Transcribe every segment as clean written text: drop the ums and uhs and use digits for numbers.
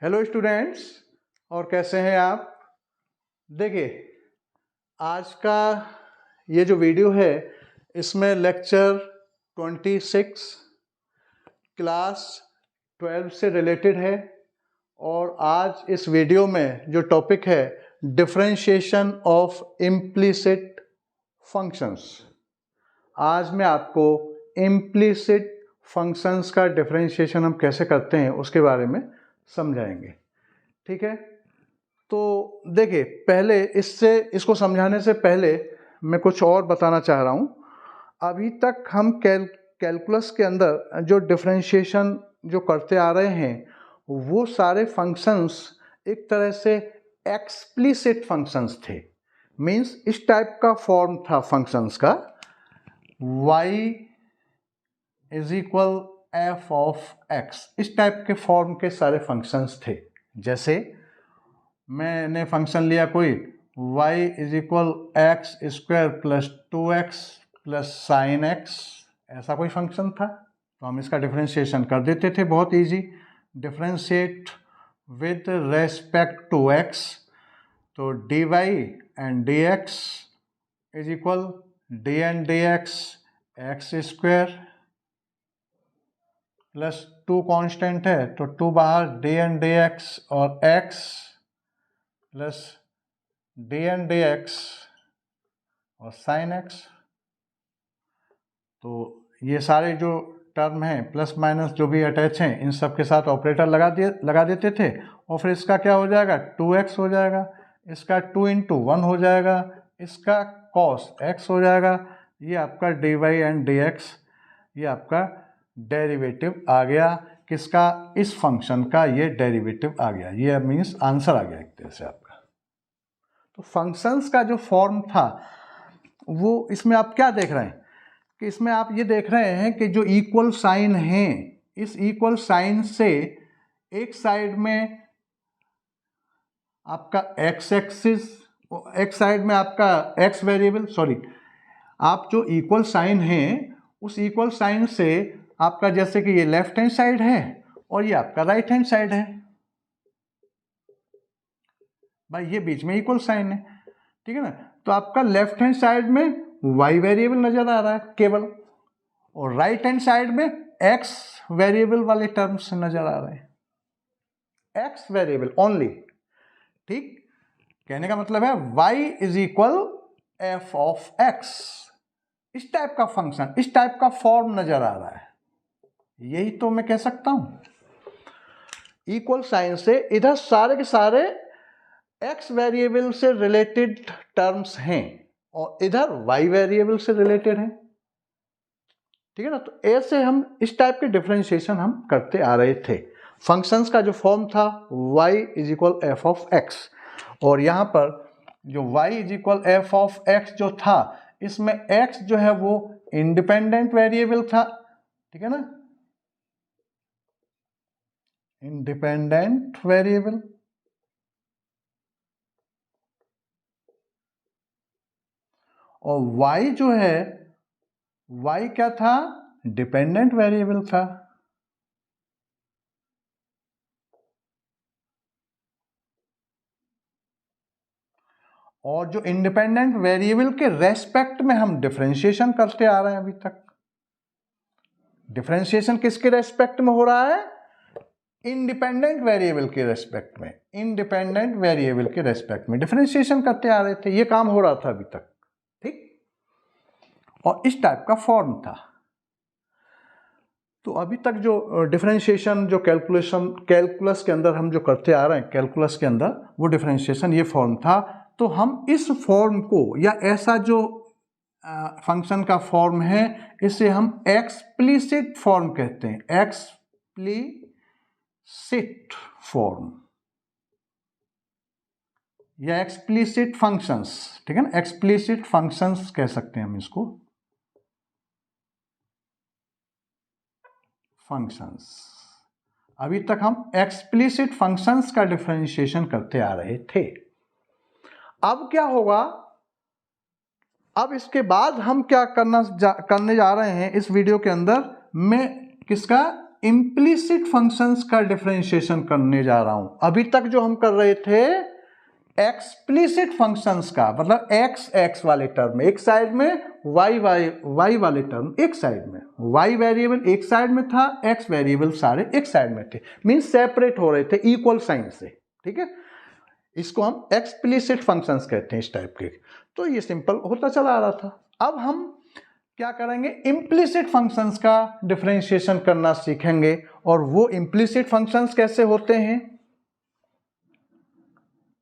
Hello students, और कैसे हैं आप। देखिए, आज का ये जो वीडियो है इसमें लेक्चर 26 क्लास 12 से रिलेटेड है। और आज इस वीडियो में जो टॉपिक है डिफरेंशिएशन ऑफ इम्प्लिसिट फंक्शंस। आज मैं आपको इम्प्लिसिट फंक्शंस का डिफरेंशिएशन हम कैसे करते हैं उसके बारे में समझाएंगे। ठीक है, तो देखिए, पहले इसको समझाने से पहले मैं कुछ और बताना चाह रहा हूँ। अभी तक हम कैलकुलस के अंदर जो डिफरेंशिएशन जो करते आ रहे हैं वो सारे फंक्शंस एक तरह से एक्सप्लिसिट फंक्शंस थे। मींस इस टाइप का फॉर्म था फंक्शंस का, y is equal F of x. इस टाइप के फॉर्म के सारे फंक्शंस थे। जैसे मैंने फंक्शन लिया कोई y is equal x square plus 2x plus sine x, ऐसा कोई फंक्शन था तो हम इसका डिफरेंशिएशन कर देते थे बहुत easy. Differentiate with respect to x, तो dy and dx is equal d n d x x square plus 2 constant है तो 2 बाहर डी एन डी एक्स और x plus d n d x और साइन एक्स। तो ये सारे जो टर्म हैं प्लस माइनस जो भी अटैच हैं इन सब के साथ ऑपरेटर लगा देते थे और फिर इसका क्या हो जाएगा 2x हो जाएगा, इसका 2 × 1 हो जाएगा, इसका cos x हो जाएगा। ये आपका dy एंड dx, ये आपका डेरिवेटिव आ गया। किसका? इस फंक्शन का ये डेरिवेटिव आ गया। ये मीन्स आंसर आ गया एक तरह से आपका। तो फंक्शंस का जो फॉर्म था वो इसमें आप क्या देख रहे हैं कि इसमें आप ये देख रहे हैं कि जो इक्वल साइन है, इस इक्वल साइन से एक साइड में आपका एक्स एक्सिस, एक साइड में आपका एक्स वेरिएबल, सॉरी, आप जो इक्वल साइन है उस इक्वल साइन से आपका जैसे कि ये लेफ्ट हैंड साइड है और ये आपका राइट हैंड साइड है। भाई ये बीच में इक्वल साइन है, ठीक है ना। तो आपका लेफ्ट हैंड साइड में y वेरिएबल नजर आ रहा है केवल, और राइट हैंड साइड में x वेरिएबल वाले टर्म्स नजर आ रहे हैं, x वेरिएबल ओनली। ठीक, कहने का मतलब है y is equal F of x। इस टाइप का फंक्शन, इस टाइप का फॉर्म नजर आ रहा है, यही तो मैं कह सकता हूं। इक्वल साइन से इधर सारे के सारे x वेरिएबल से रिलेटेड टर्म्स हैं और इधर y वेरिएबल से रिलेटेड हैं, ठीक है ना। तो ऐसे हम इस टाइप के डिफरेंशिएशन हम करते आ रहे थे। फंक्शंस का जो फॉर्म था y is equal F of x, और यहां पर जो y is equal F of x जो था, इसमें x जो है वो इंडिपेंडेंट वेरिएबल था, ठीक है ना, इंडिपेंडेंट वेरिएबल। और y जो है, y क्या था? डिपेंडेंट वेरिएबल था। और जो इंडिपेंडेंट वेरिएबल के रेस्पेक्ट में हम डिफरेंशिएशन करते आ रहे हैं अभी तक। डिफरेंशिएशन किसके रेस्पेक्ट में हो रहा है? इंडिपेंडेंट वेरिएबल के रेस्पेक्ट में, इंडिपेंडेंट वेरिएबल के रेस्पेक्ट में डिफरेंशिएशन करते आ रहे थे। ये काम हो रहा था अभी तक, ठीक। और इस टाइप का फॉर्म था। तो अभी तक जो डिफरेंशिएशन जो कैलकुलस के अंदर हम जो करते आ रहे हैं, कैलकुलस के अंदर वो डिफरेंशिएशन ये फॉर्म था। तो हम इस फॉर्म को, या ऐसा जो फंक्शन का फॉर्म है, इसे हम एक्सप्लिसिट फॉर्म कहते हैं, एक्सप्लिसिट फॉर्म या एक्सप्लिसिट फंक्शंस, ठीक है ना, एक्सप्लिसिट फंक्शंस कह सकते हैं हम इसको, फंक्शंस। अभी तक हम एक्सप्लिसिट फंक्शंस का डिफरेंशिएशन करते आ रहे थे। अब क्या होगा, अब इसके बाद हम क्या करने जा रहे हैं इस वीडियो के अंदर, मैं किसका? इम्प्लिसिट फंक्शंस का डिफरेंशिएशन करने जा रहा हूं। अभी तक जो हम कर रहे थे एक्सप्लिसिट फंक्शंस का, मतलब एक्स एक्स वाले टर्म एक साइड में, वाई वाई वाई वाले टर्म एक साइड में, वाई वेरिएबल एक साइड में था, एक्स वेरिएबल सारे एक साइड में थे, मींस सेपरेट हो रहे थे इक्वल साइन से। ठीक है, इसको हम एक्सप्लिसिट फंक्शंस कहते हैं इस टाइप के। तो ये सिंपल होता चला आ रहा था। अब हम क्या करेंगे, इम्प्लिसिट फंक्शंस का डिफरेंशिएशन करना सीखेंगे। और वो इम्प्लिसिट फंक्शंस कैसे होते हैं?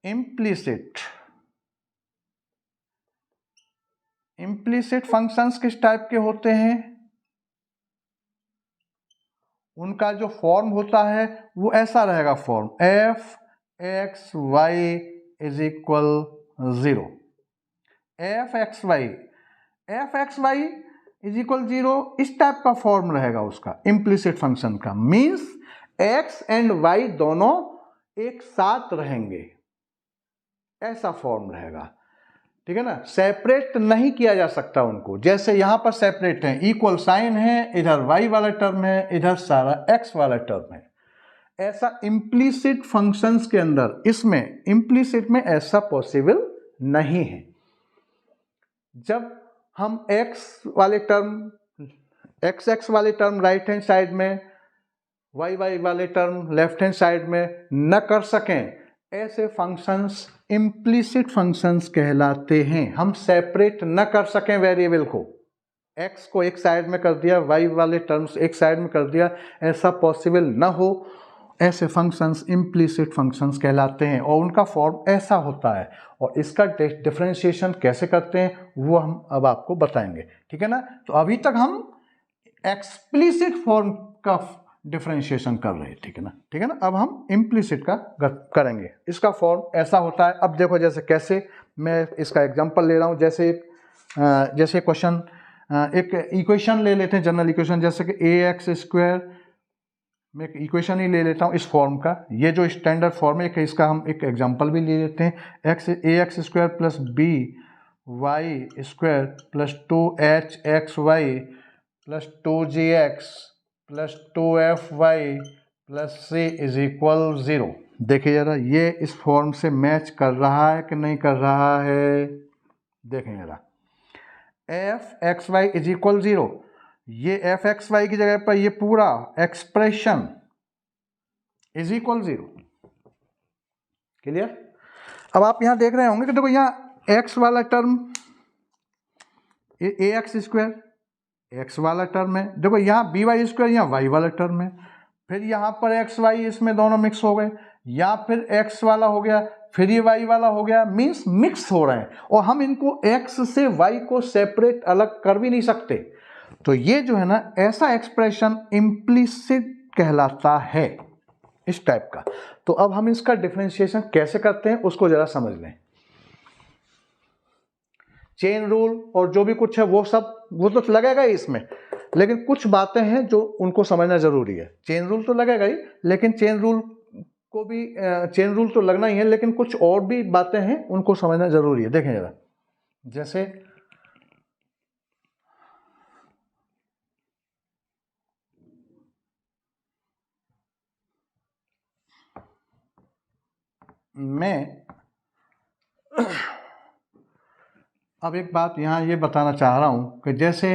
इम्प्लिसिट फंक्शंस किस टाइप के होते हैं? उनका जो फॉर्म होता है वो ऐसा रहेगा, form f x y is equal 0। F x y is equal 0, इस टाइप का फॉर्म रहेगा उसका इम्प्लिसिट फंक्शन का। मींस एक्स एंड वाई दोनों एक साथ रहेंगे, ऐसा फॉर्म रहेगा। ठीक है ना, सेपरेट नहीं किया जा सकता उनको। जैसे यहां पर सेपरेट है, इक्वल साइन है, इधर वाई वाला टर्म है, इधर सारा एक्स वाला टर्म है। ऐसा इम्प्लिसिट फंक्शंस के अंदर, इसमें इम्प्लिसिट में ऐसा पॉसिबल नहीं है। जब हम x वाले टर्म, x वाले टर्म राइट हैंड साइड में, y वाले टर्म लेफ्ट हैंड साइड में न कर सकें, ऐसे फंक्शंस इम्प्लिसिट फंक्शंस कहलाते हैं। हम सेपरेट न कर सकें वेरिएबल को, x को एक साइड में कर दिया, y वाले टर्म्स एक साइड में कर दिया, ऐसा पॉसिबल न हो, ऐसे फंक्शंस इम्प्लिसिट फंक्शंस कहलाते हैं। और उनका फॉर्म ऐसा होता है। और इसका डिफरेंशिएशन कैसे करते हैं वो हम अब आपको बताएंगे। ठीक है ना, तो अभी तक हम एक्सप्लिसिट फॉर्म का डिफरेंशिएशन कर रहे हैं। ठीक है ना, अब हम इम्प्लिसिट का करेंगे। इसका फॉर्म ऐसा होता है। अब देखो जैसे कैसे, मैं इसका एग्जांपल ले रहा हूं। जैसे क्वेश्चन, एक इक्वेशन ले लेते हैं, जनरल इक्वेशन, जैसे कि ए एक्स स्क्वायर, मैं एक इक्वेशन ही ले लेता हूँ इस फॉर्म का। ये जो स्टैंडर्ड फॉर्म है, इसका हम एक एग्जांपल भी ले लेते हैं। A x square plus b y square plus 2h x y plus 2g x plus 2f y plus c is equal 0। देखिए जरा, ये इस फॉर्म से मैच कर रहा है कि नहीं कर रहा है? देखें जरा, f x y is equal 0, ये एफ एक्स वाई की जगह पर ये पूरा एक्सप्रेशन इज इक्वल 0। क्लियर? अब आप यहां देख रहे होंगे कि देखो यहां एक्स वाला टर्म ए एक्स स्क्वायर एक्स वाला टर्म है, देखो यहां बी वाई स्क्वायर यहाँ वाई वाला टर्म है, फिर यहां पर एक्स वाई इसमें दोनों मिक्स हो गए, या फिर एक्स वाला हो गया, फिर ये वाई वाला हो गया, मीन्स मिक्स हो रहे हैं। और हम इनको एक्स से वाई को सेपरेट अलग कर भी नहीं सकते। तो ये जो है ना, ऐसा एक्सप्रेशन इम्प्लिसिट कहलाता है, इस टाइप का। तो अब हम इसका डिफरेंशिएशन कैसे करते हैं उसको जरा समझ लें। चेन रूल और जो भी कुछ है वो सब वो तो लगेगा ही इसमें, लेकिन कुछ बातें हैं जो उनको समझना जरूरी है। चेन रूल तो लगेगा ही, लेकिन चेन रूल तो लगना ही है, लेकिन कुछ और भी बातें हैं उनको समझना जरूरी है। देखें जरा, जैसे मैं अब एक बात यहाँ ये बताना चाह रहा हूँ कि जैसे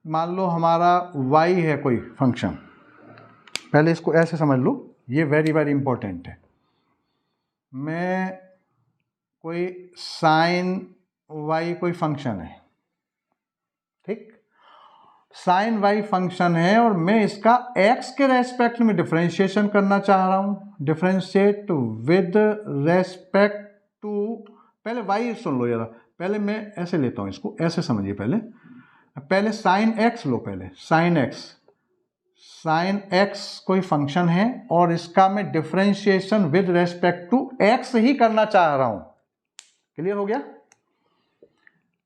मान लो हमारा y है कोई फंक्शन, पहले इसको ऐसे समझ लो, ये वेरी वेरी इंपॉर्टेंट है। मैं कोई साइन y कोई फंक्शन है, ठीक, साइन y फंक्शन है, और मैं इसका x के रेस्पेक्ट में डिफरेंशिएशन करना चाह रहा हूँ। डिफरेंशिएट विद रेस्पेक्ट टू, पहले y सुन लो जरा, पहले मैं ऐसे लेता हूँ इसको, ऐसे समझिए। पहले साइन x लो, पहले साइन x कोई फंक्शन है और इसका मैं differentiation with respect to x ही करना चाह रहा हूं। क्लियर हो गया?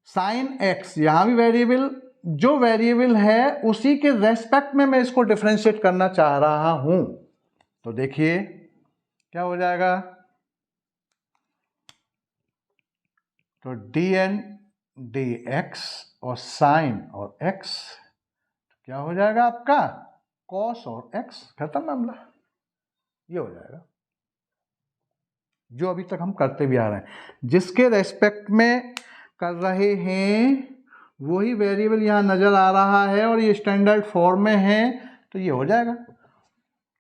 साइन x यहां भी वेरिएबल, जो वेरिएबल है उसी के रेस्पेक्ट में मैं इसको डिफरेंशिएट करना चाह रहा हूं। तो देखिए क्या हो जाएगा, तो dn dx और साइन और x क्या हो जाएगा आपका कॉस और एक्स, खत्म मामला, ये हो जाएगा। जो अभी तक हम करते भी आ रहे हैं, जिसके रेस्पेक्ट में कर रहे हैं वही वेरिएबल यहाँ नजर आ रहा है और ये स्टैंडर्ड फॉर्म में है, तो ये हो जाएगा,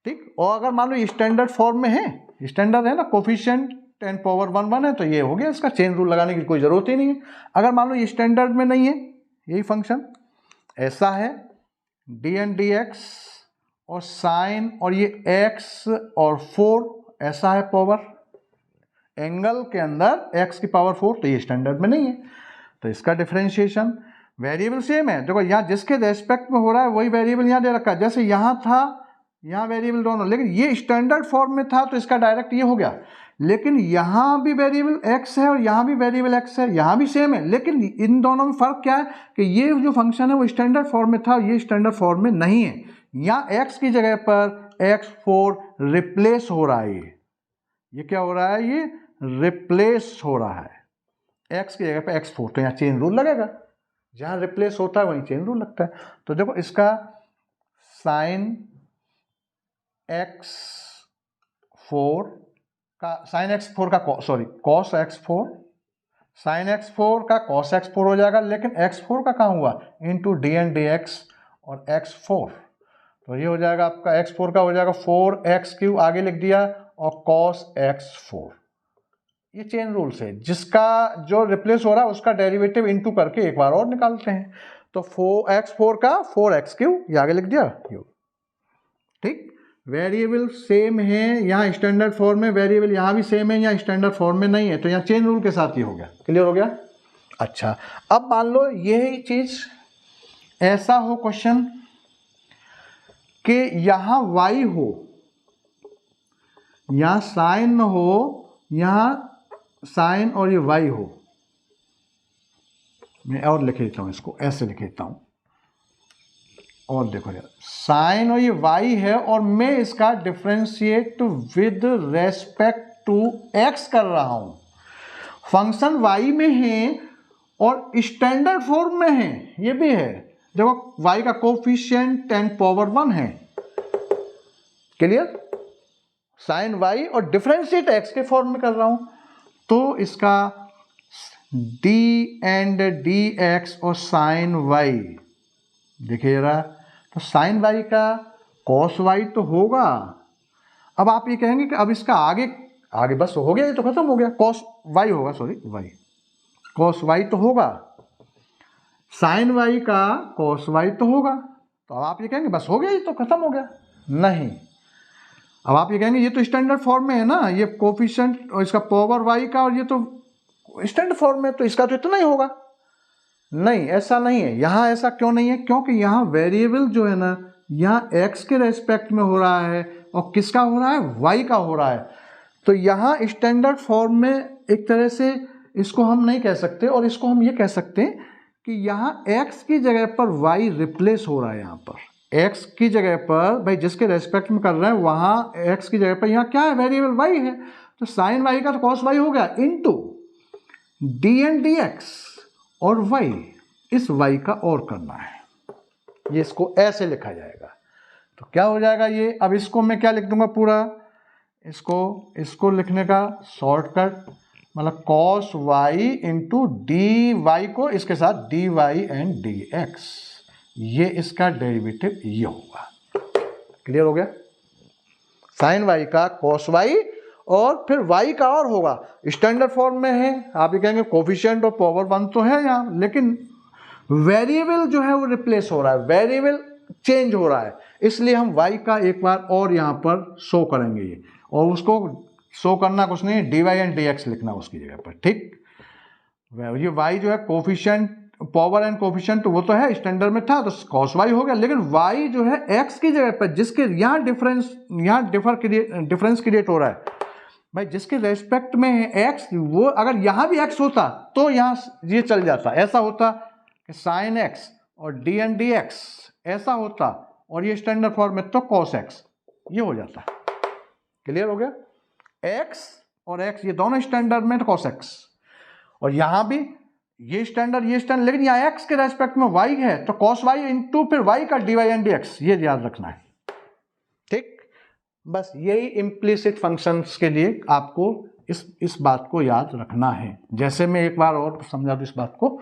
ठीक। और अगर मान लो स्टैंडर्ड फॉर्म में है, स्टैंडर्ड है ना, कोफिशिएंट 10 पावर 1 है, तो ये हो गया, इसका चेन रूल लगाने की कोई जरूरत ही नहीं है। अगर मान लो ये स्टैंडर्ड में नहीं है, यही फंक्शन ऐसा है dn dx और साइन और ये x और 4 ऐसा है पावर एंगल के अंदर x की पावर 4, तो ये स्टैंडर्ड में नहीं है, तो इसका डिफरेंशिएशन वेरिएबल सेम है। देखो यहाँ जिसके रेस्पेक्ट में हो रहा है वही वेरिएबल यहाँ दे रखा है, जैसे यहाँ था यहाँ वेरिएबल दोनों, लेकिन ये स्टैंडर्ड फॉर्म में था तो इसका डायरेक्ट ये हो गया, लेकिन यहाँ भी वेरिएबल x है और यहाँ भी वेरिएबल x है, यहाँ भी सेम है, लेकिन इन दोनों में फर्क क्या है कि ये जो फंक्शन है वो स्टैंडर्ड फॉर्म में था, ये स्टैंडर्ड फॉर्म में नहीं है। यहाँ x की जगह पर x4 रिप्लेस हो रहा है, ये क्या हो रहा है, ये रिप्लेस हो रहा है x की जगह पर x4, तो यहाँ चेन रूल लगेगा, जहाँ रिप्लेस होता है वहीं चेन रूल लगता है। तो देखो इसका साइन x4 का साइन x4 का कॉस x4, साइन x4 का कॉस x4 हो जाएगा, लेकिन x4 का कहाँ हुआ, इंटू dn dx और x4, तो ये हो जाएगा आपका x4 का हो जाएगा 4x³ आगे लिख दिया और cos x4। ये चेन रूल से जिसका जो रिप्लेस हो रहा है उसका डेरिवेटिव इंटू करके एक बार और निकालते हैं, तो 4x4 का 4x³ ये आगे लिख दिया, ठीक। वेरिएबल सेम है, यहाँ स्टैंडर्ड फॉर्म में वेरिएबल यहाँ भी सेम है, यहाँ स्टैंडर्ड फॉर्म में नहीं है, तो यहाँ चेन रूल के साथ ही हो गया, क्लियर हो गया। अच्छा, अब मान लो यही चीज ऐसा हो क्वेश्चन कि यहाँ y हो, यहाँ साइन हो, यहाँ साइन और ये y हो, मैं और लिख देता हूँ, इसको ऐसे लिख देता हूँ, और देखो यार साइन और ये y है और मैं इसका differentiate with respect to x कर रहा हूं, फंक्शन y में है और स्टैंडर्ड फॉर्म में है, ये भी है, देखो y का कोफिशिएंट 10 पावर 1 है, क्लियर, साइन y और डिफरेंशिएट x के फॉर्म में कर रहा हूं, तो इसका d एंड dx और साइन y, देखिए जरा, तो साइन y का कॉस y तो होगा। अब आप ये कहेंगे कि अब इसका आगे बस हो गया, ये तो खत्म हो गया, कॉस y होगा, y कॉस y तो होगा, साइन y का कॉस y तो होगा, तो अब आप ये कहेंगे बस हो गया, ये तो खत्म हो गया, नहीं। अब आप ये कहेंगे ये तो स्टैंडर्ड फॉर्म में है ना, ये कोफिशिएंट और इसका पावर y का, और ये तो स्टैंडर्ड फॉर्म में, तो इसका तो इतना ही होगा, नहीं ऐसा नहीं है। यहाँ ऐसा क्यों नहीं है, क्योंकि यहाँ वेरिएबल जो है ना, यहाँ x के रेस्पेक्ट में हो रहा है और किसका हो रहा है, y का हो रहा है, तो यहाँ स्टैंडर्ड फॉर्म में एक तरह से इसको हम नहीं कह सकते, और इसको हम ये कह सकते हैं कि यहाँ x की जगह पर y रिप्लेस हो रहा है, यहाँ पर x की जगह पर भाई जिसके रेस्पेक्ट में कर रहे हैं वहाँ x की जगह पर यहाँ क्या है, वेरिएबल y है, तो साइन y का तो कॉस y हो गया, इंटू dn dx और y, इस y का और करना है, ये इसको ऐसे लिखा जाएगा, तो क्या हो जाएगा ये, अब इसको मैं क्या लिख दूंगा पूरा, इसको लिखने का शॉर्टकट मतलब cos y into d y को इसके साथ dy एंड dx, ये इसका डेरिवेटिव ये होगा, क्लियर हो गया। साइन y का cos y और फिर y का और होगा, स्टैंडर्ड फॉर्म में है, आप ये कहेंगे कोफिशिएंट और पावर 1 तो है यहाँ, लेकिन वेरिएबल जो है वो रिप्लेस हो रहा है, वेरिएबल चेंज हो रहा है, इसलिए हम y का एक बार और यहाँ पर शो करेंगे ये, और उसको शो करना कुछ नहीं, dy एंड dx लिखना उसकी जगह पर, ठीक। ये y जो है कोफिशिएंट, पावर एंड कोफिशिएंट वो तो है, स्टैंडर्ड में था तो cos y हो गया, लेकिन y जो है x की जगह पर, जिसके यहाँ डिफरेंस क्रिएट हो रहा है भाई, जिसके रेस्पेक्ट में है x, वो अगर यहाँ भी x होता तो यहाँ ये चल जाता, ऐसा होता कि साइन x और dn dx ऐसा होता, और ये स्टैंडर्ड फॉर्म में तो cos x, ये हो जाता, क्लियर हो गया। x और x ये दोनों स्टैंडर्ड में तो cos x, और यहाँ भी ये स्टैंडर्ड, लेकिन यहाँ x के रेस्पेक्ट में y है तो cos y इंटू फिर y का dy एंड dx, ये याद रखना है, बस यही इम्प्लिसिट फंक्शंस के लिए आपको इस बात को याद रखना है। जैसे मैं एक बार और समझा दूँ इस बात को,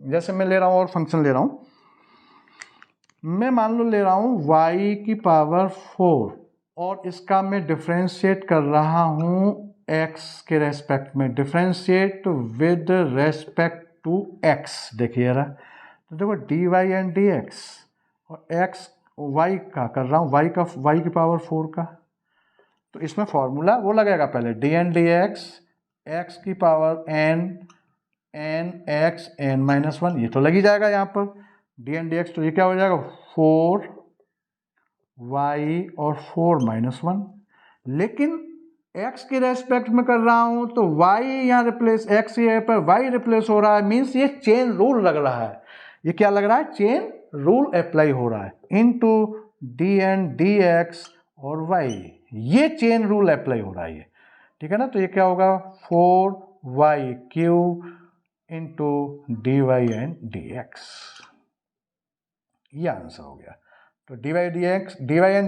जैसे मैं ले रहा हूँ और फंक्शन ले रहा हूँ, मैं मान लो ले रहा हूँ y की पावर 4 और इसका मैं डिफ्रेंशिएट कर रहा हूँ x के रेस्पेक्ट में, differentiate with respect to x। देखिए रहा, तो देखो dy एंड dx और x y का कर रहा हूँ, y की पावर 4 का, तो इसमें फॉर्मूला वो लगेगा पहले डी एन डी एक्स की पावर n x n-1, ये तो लग ही जाएगा यहाँ पर डी एन डी एक्स, तो ये क्या हो जाएगा 4y और 4-1। लेकिन x के रेस्पेक्ट में कर रहा हूँ तो y यहाँ रिप्लेस, x यहाँ पर y रिप्लेस हो रहा है, मीन्स ये चेन रूल लग रहा है। ये क्या लग रहा है? चेन रूल अप्लाई हो रहा है into d n d x और y, ये चेन रूल अप्लाई हो रहा है ये, ठीक है ना। तो ये क्या होगा 4y³ into d y and d x, ये आंसर हो गया। तो d y and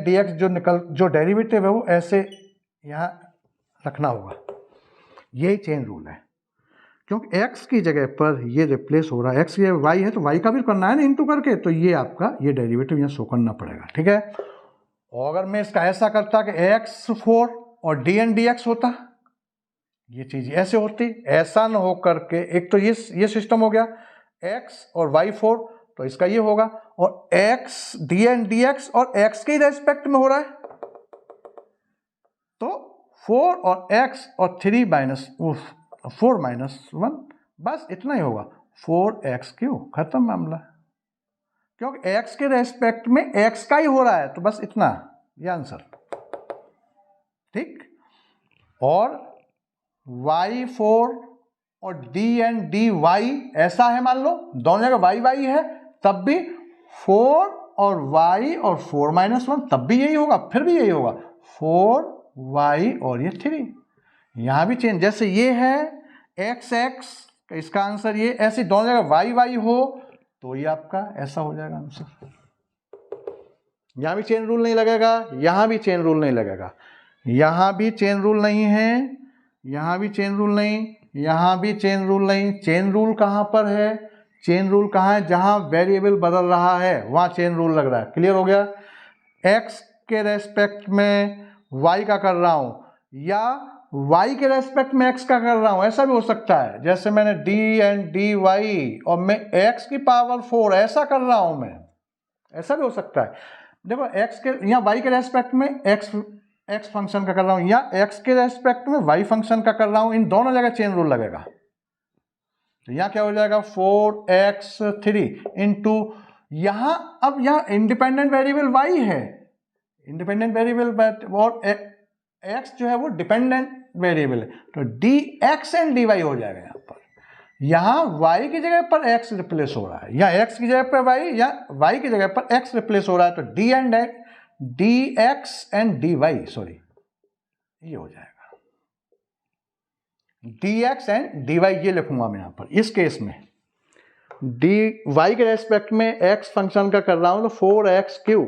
d x जो डेरिवेटिव है वो ऐसे यहाँ रखना होगा, यही चेन रूल है, क्योंकि x की जगह पर ये रिप्लेस हो रहा है, x की जगह y है तो y का भी करना है ना इंटू करके, तो ये आपका ये डेरिवेटिव यहाँ शो करना पड़ेगा, ठीक है। और अगर मैं इसका ऐसा करता कि x4 और डी एन डी एक्स होता, ये चीज ऐसे होती, ऐसा ना हो करके एक तो ये सिस्टम हो गया x और y4, तो इसका ये होगा, और x d n d x और x के रेस्पेक्ट में हो रहा है, तो 4 और x और 4-1, बस इतना ही होगा 4x³ खत्म मामला, क्योंकि x के रेस्पेक्ट में x का ही हो रहा है, तो बस इतना, ये आंसर, ठीक। और y4 और ddy ऐसा है, मान लो दोनों जगह y है, तब भी 4 और y और 4-1 तब भी यही होगा, फिर भी यही होगा 4y और ये 3, यहां भी चेंज, जैसे ये है x इसका आंसर ये, ऐसे दोनों जगह y हो तो ये आपका ऐसा हो जाएगा आंसर। यहां भी चेन रूल नहीं लगेगा, यहां भी चेन रूल नहीं लगेगा, यहां भी चेन रूल नहीं है, यहां भी चेन रूल नहीं, यहां भी चेन रूल नहीं। चेन रूल कहां पर है? चेन रूल कहां है? जहां वेरिएबल बदल रहा है वहां चेन रूल लग रहा है। क्लियर हो गया? x के रेस्पेक्ट में y का कर रहा हूं या y के रेस्पेक्ट में x का कर रहा हूं, ऐसा भी हो सकता है। जैसे मैंने d एंड dy और मैं x की पावर 4 ऐसा कर रहा हूं मैं, ऐसा भी हो सकता है। देखो x के या y के रेस्पेक्ट में x फंक्शन का कर रहा हूं या x के रेस्पेक्ट में y फंक्शन का कर रहा हूं, इन दोनों जगह चेन रूल लगेगा। तो यहां क्या हो जाएगा 4x3 इंटू यहां, अब यहां इंडिपेंडेंट वेरिएबल y है, इंडिपेंडेंट वेरिएबल, और x जो है वो डिपेंडेंट वेरिएबल है, तो dx एंड dy हो जाएगा। यहां पर यहां y की जगह पर x रिप्लेस हो रहा है, या x की जगह पर y या y की जगह पर x रिप्लेस हो रहा है, तो dx एंड dy, सॉरी ये हो जाएगा dx एंड dy, ये लिखूंगा मैं यहां पर इस केस में। y के रेस्पेक्ट में x फंक्शन का कर रहा हूं तो 4x³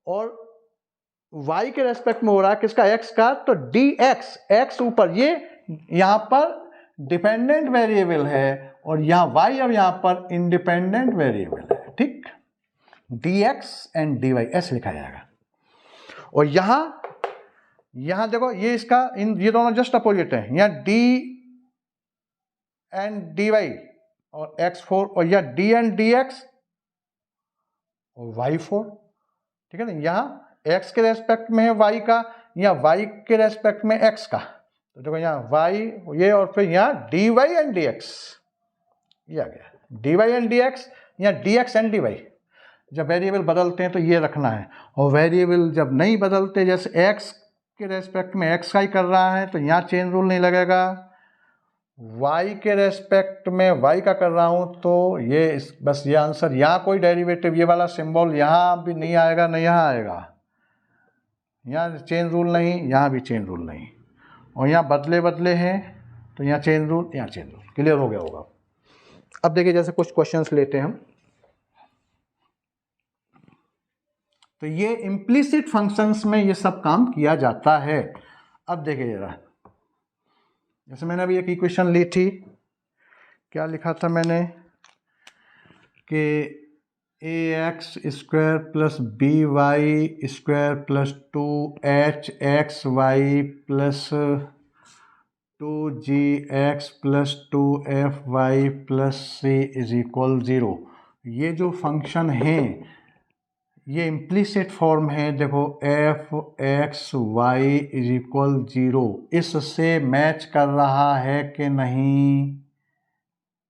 और y के रेस्पेक्ट में हो रहा है किसका? x का, तो dx, x ऊपर, ये यहां पर डिपेंडेंट वेरिएबल है और यहां y अब यहां पर इंडिपेंडेंट वेरिएबल है, ठीक। dx एंड dy ऐसे लिखा जाएगा। और यहां देखो ये इसका, ये दोनों जस्ट अपोजिट है, यहां d एंड dy और x4, और या d एंड dx और y4, ठीक है ना। यहां x के रेस्पेक्ट में है y का या y के रेस्पेक्ट में x का, तो देखो यहाँ y ये, और फिर यहाँ dy एंड dx, ये आ गया dy एंड dx या dx एंड dy। जब वेरिएबल बदलते हैं तो ये रखना है, और वेरिएबल जब नहीं बदलते, जैसे x के रेस्पेक्ट में x का ही कर रहा है, तो यहाँ चेन रूल नहीं लगेगा। y के रेस्पेक्ट में y का कर रहा हूँ तो ये बस ये आंसर, यहाँ कोई डेरिवेटिव ये वाला सिंबल यहाँ भी नहीं आएगा, नहीं यहाँ आएगा, यहाँ चेन रूल नहीं, यहाँ भी चेन रूल नहीं, और यहाँ बदले हैं तो यहाँ चेन रूल, यहाँ चेन रूल। क्लियर हो गया होगा। अब देखिए जैसे कुछ क्वेश्चंस लेते हैं हम। तो ये इम्प्लिसिट फंक्शंस में ये सब काम किया जाता है। अब देखिए जरा, जैसे मैंने अभी एक इक्वेशन ली थी, क्या लिखा था मैंने कि ax square plus b y square plus 2hxy plus 2gx plus 2fy plus c is equal 0। ये जो फंक्शन है ये इम्प्लिसिट फॉर्म है। देखो f x y is equal 0, इससे मैच कर रहा है कि नहीं,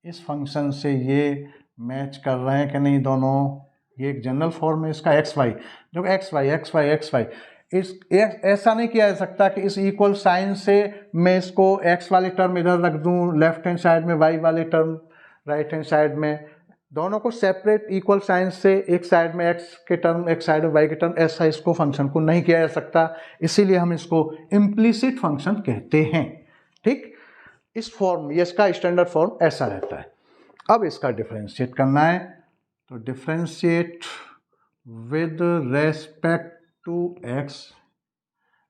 इस फंक्शन से ये मैच कर रहे हैं कि नहीं दोनों। ये एक जनरल फॉर्म है इसका एक्स वाई। देखो x y x y x y, इस ऐसा नहीं किया जा सकता कि इस इक्वल साइन से मैं इसको एक्स वाली टर्म इधर रख दूं, लेफ्ट हैंड साइड में वाई वाली टर्म राइट हैंड साइड में, दोनों को सेपरेट इक्वल साइन से एक साइड में एक्स के टर्म एक साइड में वाई के टर्म, ऐसा इसको फंक्शन को नहीं किया जा सकता। इसीलिए हम इसको इम्प्लिसिट फंक्शन कहते हैं। ठीक, इस फॉर्म, ये इसका स्टैंडर्ड फॉर्म ऐसा रहता है। अब इसका डिफरेंशिएट करना है, तो differentiate with respect to x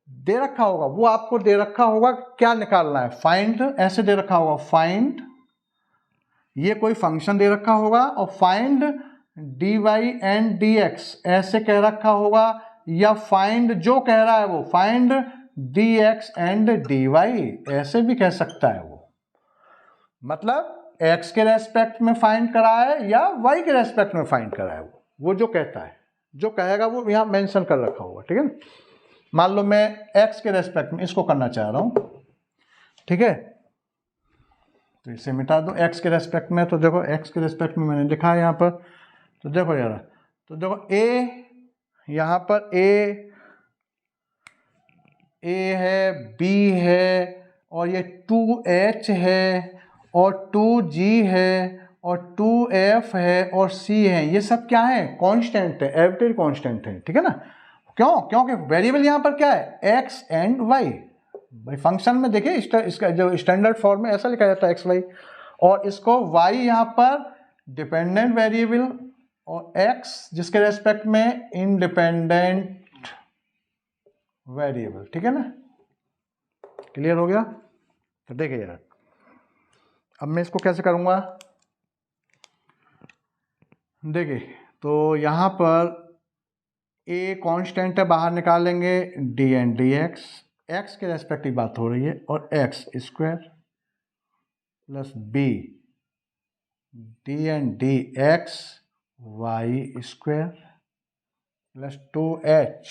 दे रखा होगा, वो आपको दे रखा होगा क्या निकालना है, फाइंड, ऐसे दे रखा होगा फाइंड, ये कोई फंक्शन दे रखा होगा और फाइंड dy एंड dx ऐसे कह रखा होगा, या फाइंड जो कह रहा है वो फाइंड dx एंड dy ऐसे भी कह सकता है वो। मतलब x के रेस्पेक्ट में फाइंड करा है या y के रेस्पेक्ट में फाइंड करा है, वो जो कहता है, जो कहेगा वो यहाँ मेंशन कर रखा होगा। ठीक है ना, मान लो मैं x के रेस्पेक्ट में इसको करना चाह रहा हूँ, ठीक है, तो इसे मिटा दो x के रेस्पेक्ट में। तो देखो x के रेस्पेक्ट में मैंने लिखा है यहाँ पर, तो देखो यार, तो देखो a, यहाँ पर a है, b है, और ये 2h है, और 2g है, और 2f है, और c है। ये सब क्या है, कांस्टेंट है, आर्बिट्रेरी कांस्टेंट है। ठीक है ना, क्यों, क्योंकि वेरिएबल यहाँ पर क्या है, x एंड y। भाई फंक्शन में देखिए इसका जो स्टैंडर्ड फॉर्म में ऐसा लिखा जाता है एक्स वाई, और इसको y यहाँ पर डिपेंडेंट वेरिएबल और x जिसके रेस्पेक्ट में इंडिपेंडेंट वेरिएबल। ठीक है ना, क्लियर हो गया। तो देखिए यार, अब मैं इसको कैसे करूँगा, देखिए, तो यहाँ पर a कांस्टेंट है, बाहर निकालेंगे d एंड dx, x के रेस्पेक्टिव बात हो रही है, और x square plus b d and dx y square plus 2h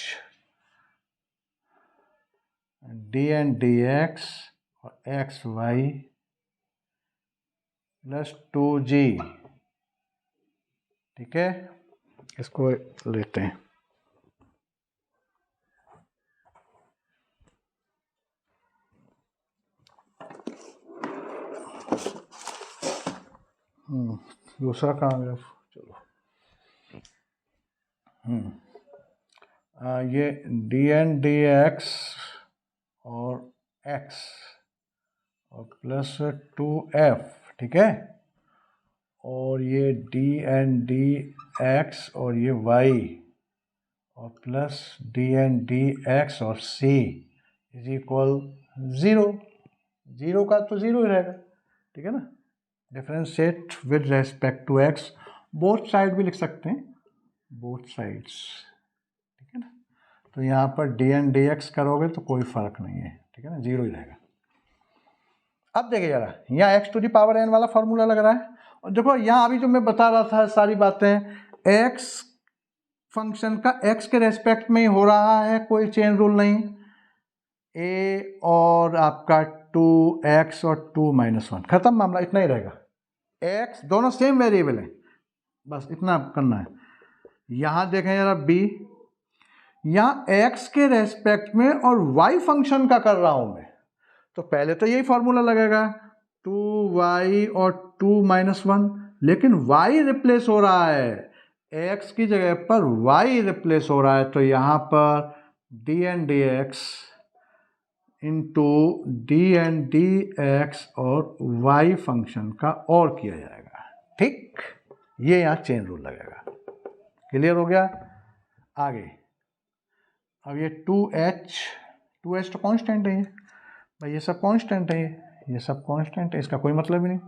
d and dx और x y प्लस 2g। ठीक है, इसको लेते हैं, दूसरा कहाँ गया, चलो, ये डी एन डी एक्स और x और प्लस 2f। ठीक है, और ये डी एन डी एक्स और ये y और plus d n d x और c इज इक्वल 0। 0 का तो 0 ही रहेगा। ठीक है ना, differentiate with respect to x, both side भी लिख सकते हैं, बोथ साइड्स। ठीक है ना, तो यहाँ पर डी एन डी एक्स करोगे तो कोई फर्क नहीं है। ठीक है ना, 0 ही रहेगा। अब देखिए जरा, यहाँ x to the power n वाला फॉर्मूला लग रहा है, और देखो यहाँ अभी जो मैं बता रहा था सारी बातें, x फंक्शन का x के रेस्पेक्ट में ही हो रहा है, कोई चेन रूल नहीं। a और आपका 2x और 2 - 1, खत्म मामला, इतना ही रहेगा। x दोनों सेम वेरिएबल है, बस इतना करना है। यहाँ देखें जरा b, यहाँ x के रेस्पेक्ट में और y फंक्शन का कर रहा हूं मैं, तो पहले तो यही फॉर्मूला लगेगा 2y और 2 - 1, लेकिन y रिप्लेस हो रहा है, x की जगह पर y रिप्लेस हो रहा है, तो यहाँ पर d n d x into d n d x और y फंक्शन का और किया जाएगा। ठीक, ये यहाँ चेन रूल लगेगा। क्लियर हो गया। आगे अब ये 2h तो कांस्टेंट है ये भाई, ये सब कांस्टेंट है, ये सब कांस्टेंट है, इसका कोई मतलब ही नहीं।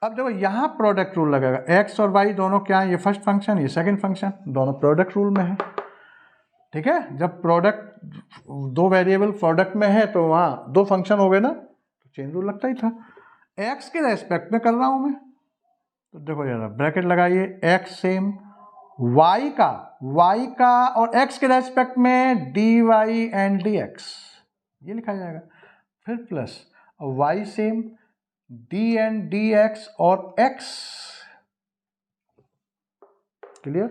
अब देखो यहाँ प्रोडक्ट रूल लगेगा, x और y दोनों क्या है, ये फर्स्ट फंक्शन ये सेकंड फंक्शन, दोनों प्रोडक्ट रूल में है। ठीक है, जब प्रोडक्ट दो वेरिएबल प्रोडक्ट में है तो वहाँ दो फंक्शन हो गए ना, तो चेन रूल लगता ही था। x के रेस्पेक्ट में कर रहा हूँ मैं, तो देखो जरा ब्रैकेट लगाइए, x सेम, y का और x के रेस्पेक्ट में dy एंड dx, ये लिखा जाएगा। फिर plus y same, d and dx और x, क्लियर।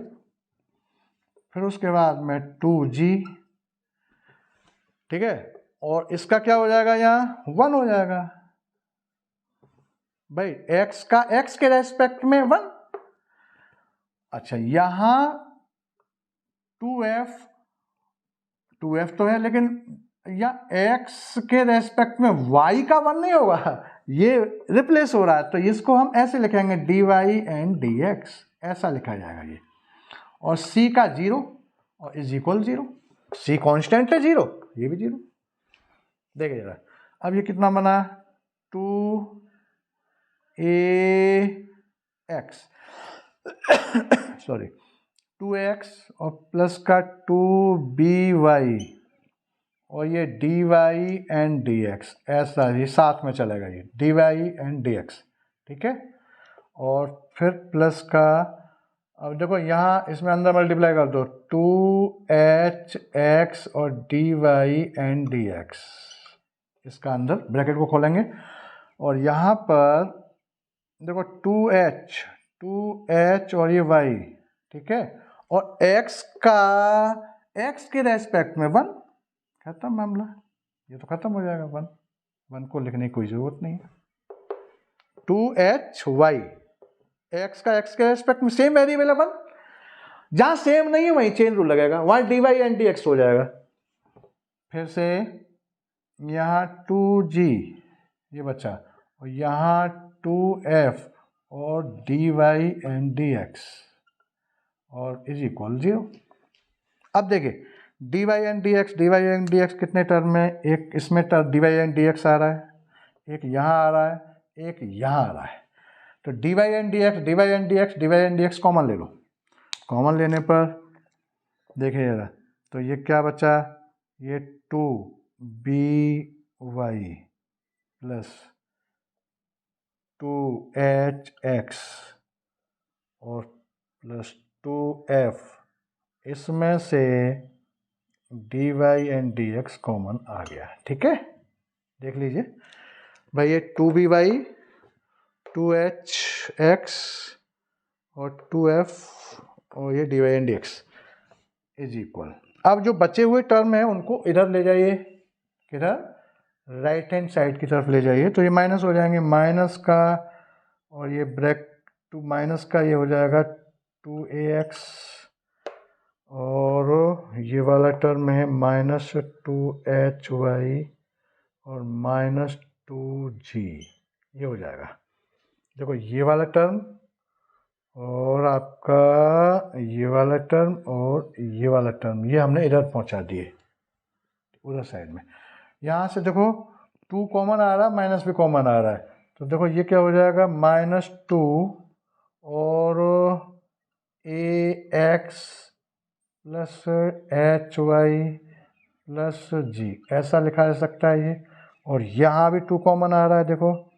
फिर उसके बाद में 2g, ठीक है, और इसका क्या हो जाएगा, यहाँ 1 हो जाएगा भाई, x का x के रेस्पेक्ट में 1। अच्छा यहां 2f तो है, लेकिन या x के रेस्पेक्ट में y का 1 नहीं होगा, ये रिप्लेस हो रहा है, तो इसको हम ऐसे लिखेंगे dy एंड dx, ऐसा लिखा जाएगा ये। और c का 0 और इज इक्वल 0, c कांस्टेंट है 0, ये भी 0। देखिए जरा, अब ये कितना बना, 2ax सॉरी 2x और प्लस का 2by और ये dy एंड dx, ऐसा ही साथ में चलेगा ये dy एंड dx, ठीक है। और फिर प्लस का, अब देखो यहाँ इसमें अंदर मल्टीप्लाई कर दो, 2hx और dy एंड dx, इसका अंदर ब्रैकेट को खोलेंगे और यहाँ पर देखो 2h और ये y, ठीक है, और x के रेस्पेक्ट में 1, खत्म मामला, ये तो खत्म हो जाएगा, 1 को लिखने की कोई जरूरत नहीं है। 2hy, x का x के रेस्पेक्ट में सेम वेरिएबल है 1, जहां सेम नहीं है वहीं चेन रूल लगेगा, वहां dy एंड dx हो जाएगा। फिर से यहाँ 2g ये बचा, और यहाँ 2f और dy एंड dx और इज इक्वल 0। अब देखिए dy एंड dx कितने टर्म में, एक इसमें टर्म dy एंड dx आ रहा है, एक यहाँ आ रहा है, एक यहाँ आ रहा है, तो dy एंड dx कॉमन ले लो। कॉमन लेने पर देखिए जरा, तो ये क्या बचा, ये 2by प्लस 2hx और प्लस 2f, इसमें से dy एंड dx कॉमन आ गया, ठीक है। देख लीजिए भाई, ये 2by 2hx और 2f और ये dy and dx is equal. अब जो बचे हुए टर्म है उनको इधर ले जाइए, किधर, राइट हैंड साइड की तरफ ले जाइए, तो ये माइनस हो जाएंगे, माइनस का और ये ब्रैक 2 माइनस का ये हो जाएगा 2ax और ये वाला टर्म है माइनस 2hy और माइनस 2g, ये हो जाएगा। देखो ये वाला टर्म और आपका ये वाला टर्म और ये वाला टर्म, ये हमने इधर पहुंचा दिए उधर साइड में। यहाँ से देखो 2 कॉमन आ रहा है, माइनस भी कॉमन आ रहा है, तो देखो ये क्या हो जाएगा, -2 और ax plus hy plus g, ऐसा लिखा जा सकता है ये। और यहाँ भी 2 कॉमन आ रहा है, देखो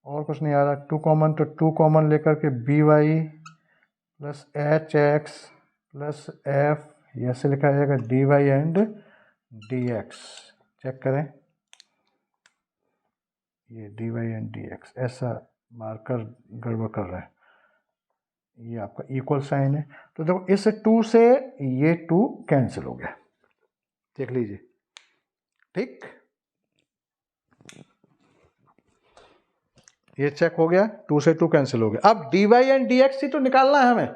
और कुछ नहीं आ रहा, 2 कॉमन, तो 2 कॉमन लेकर के by plus hx plus f, ऐसे लिखा जाएगा dy एंड dx। चेक करें, ये dy एंड dx, ऐसा मार्कर गड़बड़ कर रहा है, ये आपका इक्वल साइन है, तो देखो इस 2 से ये 2 कैंसिल हो गया, देख लीजिए, ठीक, ये चेक हो गया, 2 से 2 कैंसिल हो गया। अब dy एंड dx ही तो निकालना है हमें,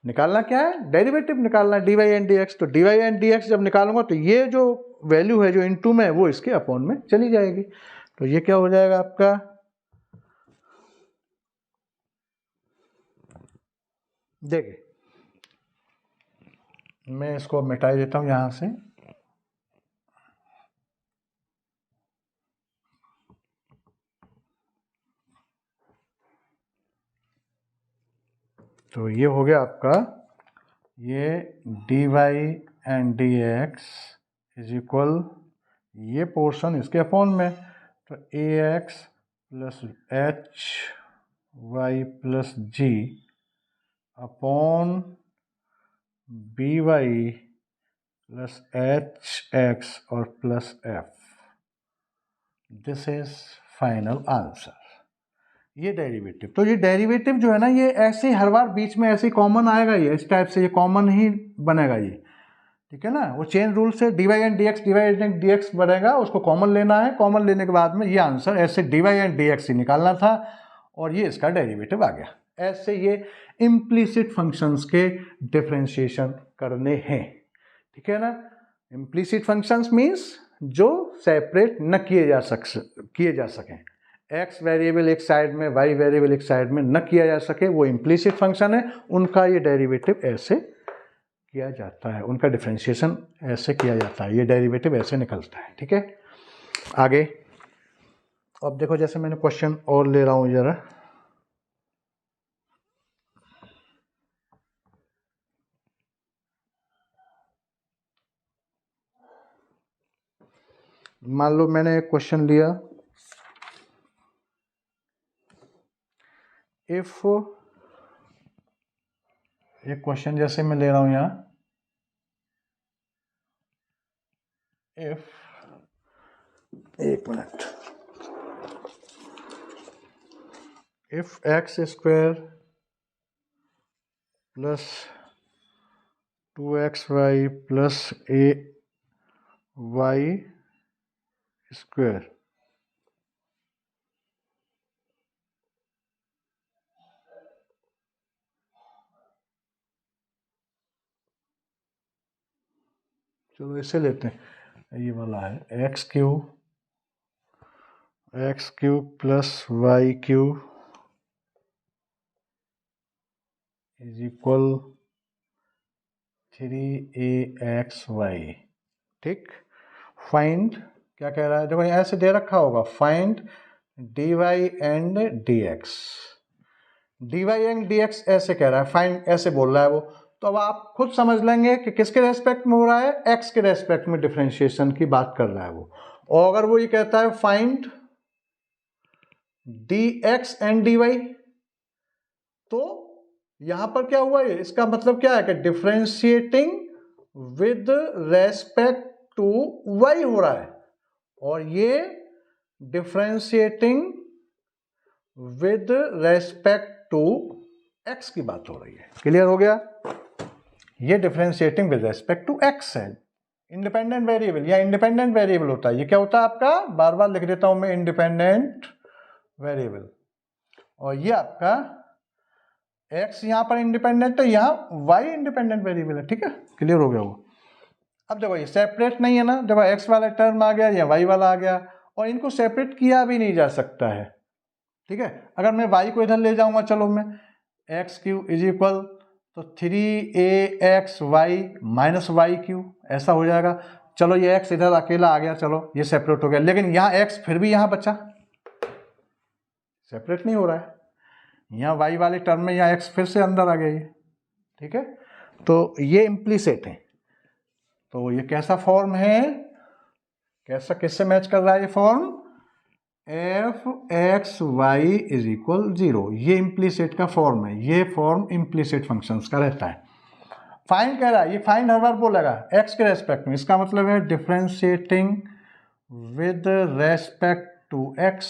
निकालना क्या है, डेरिवेटिव निकालना है dy एंड dx, तो dy एंड dx जब निकालूंगा तो ये जो वैल्यू है जो इनटू में वो इसके अपॉन में चली जाएगी, तो ये क्या हो जाएगा आपका, देखिए मैं इसको मिटा देता हूँ यहाँ से। तो ये हो गया आपका, ये dy and dx is equal, ये पोर्शन इसके अपॉन में, तो ax plus h y plus g upon b y plus h x और plus f. This is final answer. ये डेरिवेटिव, तो ये डेरिवेटिव जो है ना, ये ऐसे हर बार बीच में ऐसे कॉमन आएगा, ये इस टाइप से ये कॉमन ही बनेगा ये, ठीक है ना। वो चेन रूल से dy एंड dx बनेगा, उसको कॉमन लेना है, कॉमन लेने के बाद में ये आंसर ऐसे dy एंड dx ही निकालना था और ये इसका डेरिवेटिव आ गया। ऐसे ये इम्प्लीसिट फंक्शंस के डिफरेंशिएशन करने हैं, ठीक है ना। इम्प्लीसिट फंक्शंस मीन्स जो सेपरेट न किए जा सकें, x वेरिएबल एक साइड में, y वेरिएबल एक साइड में न किया जा सके, वो इम्प्लीसिट फंक्शन है, उनका ये डेरिवेटिव ऐसे किया जाता है, उनका डिफरेंशिएशन ऐसे किया जाता है, ये डेरिवेटिव ऐसे निकलता है, ठीक है। आगे अब देखो, जैसे मैंने क्वेश्चन और ले रहा हूँ जरा, मान लो मैंने एक क्वेश्चन लिया, इफ, एक क्वेश्चन जैसे मैं ले रहा हूं यहां, इफ, एक minute, if x square plus 2xy plus a y square चलो इसे लेते हैं, ये वाला है x cube plus y cube is equal 3axy, ठीक। फाइंड, क्या कह रहा है, देखो ऐसे दे रखा होगा, find dy and dx, dy and dx ऐसे कह रहा है, फाइंड ऐसे बोल रहा है वो, तो अब आप खुद समझ लेंगे कि किसके रेस्पेक्ट में हो रहा है, x के रेस्पेक्ट में डिफरेंशिएशन की बात कर रहा है वो। और अगर वो ये कहता है फाइंड dx एंड dy, तो यहां पर क्या हुआ, ये इसका मतलब क्या है कि differentiating with respect to y हो रहा है, और ये differentiating with respect to x की बात हो रही है। क्लियर हो गया, ये differentiating with respect to x है, इंडिपेंडेंट वेरिएबल या इंडिपेंडेंट वेरिएबल होता है, ये क्या होता है आपका, बार बार लिख देता हूं मैं, इंडिपेंडेंट वेरिएबल, और ये आपका x यहां पर इंडिपेंडेंट है, यहां y इंडिपेंडेंट वेरिएबल है, ठीक है। क्लियर हो गया वो। अब देखो ये सेपरेट नहीं है ना, देखो x वाला टर्म आ गया या y वाला आ गया, और इनको सेपरेट किया भी नहीं जा सकता है, ठीक है। अगर मैं y को इधर ले जाऊंगा, चलो मैं एक्स क्यू इज इक्वल, तो 3axy माइनस वाई क्यू ऐसा हो जाएगा। चलो ये x इधर अकेला आ गया, चलो ये सेपरेट हो गया, लेकिन यहाँ x फिर भी यहाँ बचा, सेपरेट नहीं हो रहा है, यहाँ y वाले टर्म में यहाँ x फिर से अंदर आ गया ये, ठीक है। तो ये इम्प्लीसिट है, तो ये कैसा फॉर्म है, कैसा, किससे मैच कर रहा है ये form, f x y is equal 0, ये इम्प्लीसिट का फॉर्म है, ये फॉर्म इम्प्लीसिट फंक्शंस का रहता है। फाइंड कह रहा है, ये फाइंड हर बार बोलेगा x के रेस्पेक्ट में, इसका मतलब है differentiating with respect to x,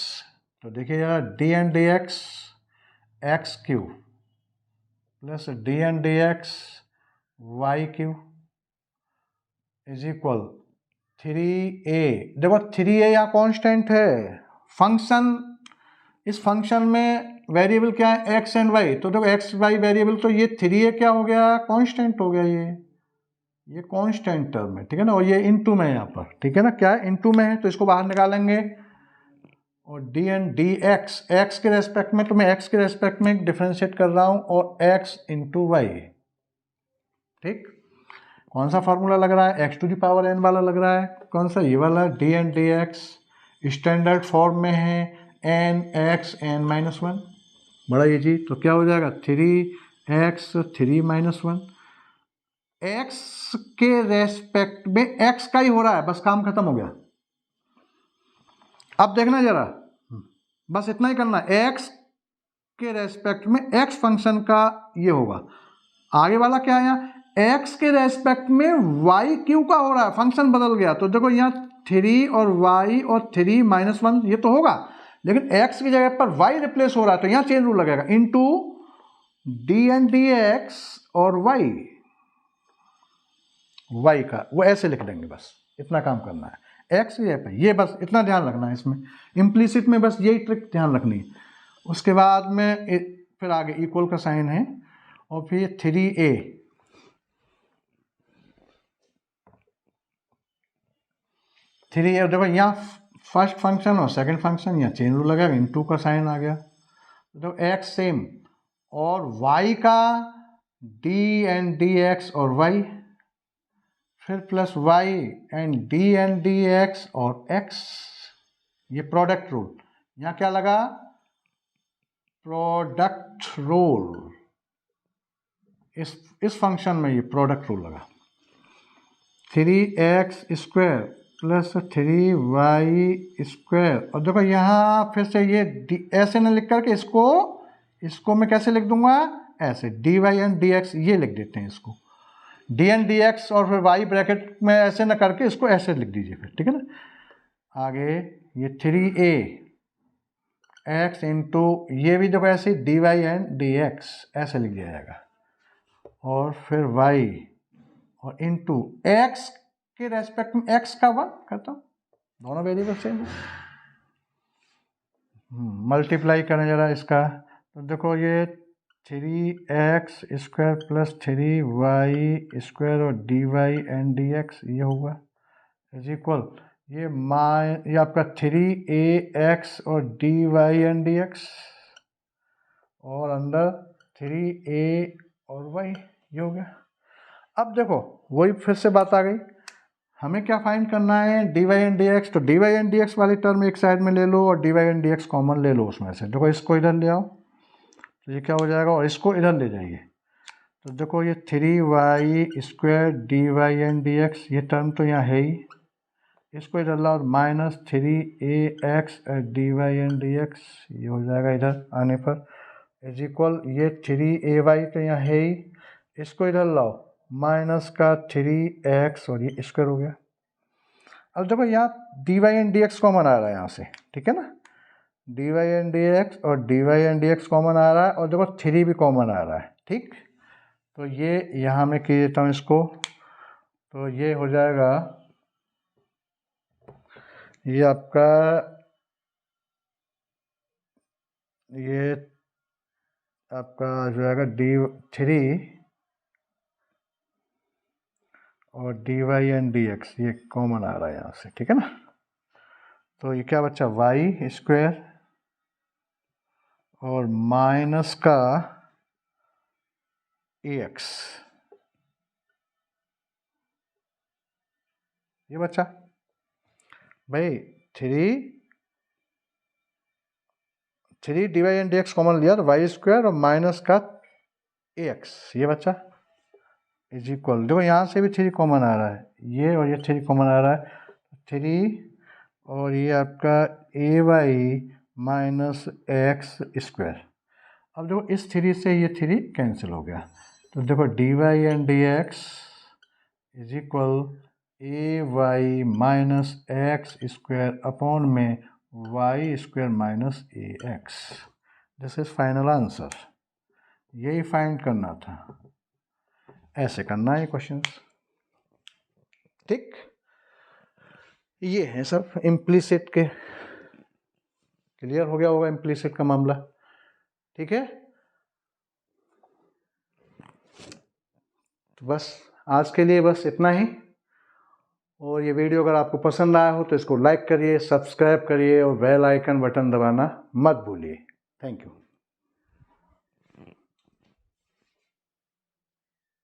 तो देखिए यार d n d x x cube plus d n d x y cube is equal 3a, देखो 3a यहाँ कॉन्स्टेंट है, फंक्शन, इस फंक्शन में वेरिएबल क्या है, x एंड y, तो देखो x y वेरिएबल, तो ये 3a क्या हो गया, कांस्टेंट हो गया, ये कांस्टेंट टर्म है, ठीक है ना, और ये इनटू में है यहाँ पर, ठीक है ना, क्या है, इनटू में है, तो इसको बाहर निकालेंगे, और डी एंड डी एक्स के रेस्पेक्ट में, तो मैं x के रेस्पेक्ट में डिफरेंशिएट कर रहा हूँ, और x इंटू वाई, ठीक। कौन सा फार्मूला लग रहा है, x⁴n वाला लग रहा है, कौन सा, ये वाला, d n d x standard form में है n(x(n-1), बड़ा इजी। तो क्या हो जाएगा 3x3-1, x के रेस्पेक्ट में x का ही हो रहा है, बस काम खत्म हो गया। अब देखना जरा, बस इतना ही करना, x के रेस्पेक्ट में x फंक्शन का ये होगा। आगे वाला क्या है, x के रेस्पेक्ट में y क्यों का हो रहा है, फंक्शन बदल गया। तो देखो यहाँ 3 और y और 3-1 ये तो होगा, लेकिन x की जगह पर y रिप्लेस हो रहा है, तो यहाँ चेंज रूल लगेगा, into d n d x और y का वो ऐसे लिख देंगे, बस इतना काम करना है x की जगह पर, ये बस इतना ध्यान रखना है इसमें, इम्प्लिसिट में बस यही ट्रिक ध्यान रखनी है। उसके बाद में फिर आगे इक्वल का साइन है, और फिर 3a, देखो यहाँ फर्स्ट फंक्शन और सेकंड फंक्शन, यहाँ चेंज रूल लगेगा, इनटू का साइन आ गया, तो x सेम, और y का डी एन डी एक्स और y, फिर plus y and d n d x और x, ये प्रोडक्ट रूल, यहाँ क्या लगा, प्रोडक्ट रूल, इस फंक्शन में ये प्रोडक्ट रूल लगा, 3x² प्लस 3y², और देखो यहाँ फिर से ये ऐसे न लिख करके इसको मैं कैसे लिख दूंगा, ऐसे dy एंड dx, ये लिख देते हैं इसको, डी एन डी एक्स और फिर y ब्रैकेट में ऐसे न करके इसको ऐसे लिख दीजिए फिर, ठीक है ना। आगे ये 3a x इंटू, ये भी देखो ऐसे dy एंड dx ऐसे लिख दिया जाएगा, और फिर y और इंटू x के रेस्पेक्ट में x का 1 करता हूँ, दोनों वेरिएबल सेम है, मल्टीप्लाई करें जरा इसका, तो देखो ये 3x² प्लस 3y² और dy एंड dx ये होगा, इज इक्वल, ये आपका 3ax और dy एंड dx, और अंदर 3a और y, ये हो गया। अब देखो वही फिर से बात आ गई, हमें क्या फाइंड करना है, dy एंड dx, तो dy एंड dx वाली टर्म एक साइड में ले लो और dy एंड dx कॉमन ले लो उसमें से, देखो इसको इधर ले आओ, तो ये क्या हो जाएगा, और इसको इधर ले जाइए, तो देखो ये 3y² dy एंड dx, ये टर्म तो यहाँ है ही, इसको इधर लाओ, minus 3ax dy and dx, ये हो जाएगा इधर आने पर, इज इक्वल, ये 3ay तो यहाँ है ही, इसको इधर लाओ, माइनस का 3x और ये स्क्वायर हो गया। अब देखो यहाँ dy एंड dx कॉमन आ रहा है यहाँ से, ठीक है ना, dy एंड dx और dy एंड dx कॉमन आ रहा है, और देखो 3 भी कॉमन आ रहा है, ठीक। तो ये यहाँ मैं कह देता हूँ इसको, तो ये हो जाएगा, ये आपका, ये आपका जो जाएगा d3 और dy एंड dx, ये कॉमन आ रहा है यहाँ से, ठीक है ना। तो ये क्या बच्चा, y² और माइनस का ax, ये बच्चा भाई 3 dy एंड dx कॉमन लिया, तो y² और माइनस का ax, ये बच्चा इज इक्वल, देखो यहाँ से भी 3 कॉमन आ रहा है, ये और ये 3 कॉमन आ रहा है, 3 और ये आपका ay माइनस x²। अब देखो इस 3 से ये 3 कैंसिल हो गया, तो देखो dy and dx is equal ay minus x² upon में y² minus ax, this is final answer. यही फाइंड करना था, ऐसे करना है क्वेश्चन, ठीक। ये है सब इम्प्लिसिट के, क्लियर हो गया होगा इम्प्लिसिट का मामला, ठीक है। तो बस आज के लिए बस इतना ही, और ये वीडियो अगर आपको पसंद आया हो तो इसको लाइक करिए, सब्सक्राइब करिए और बेल आइकन बटन दबाना मत भूलिए। Thank you.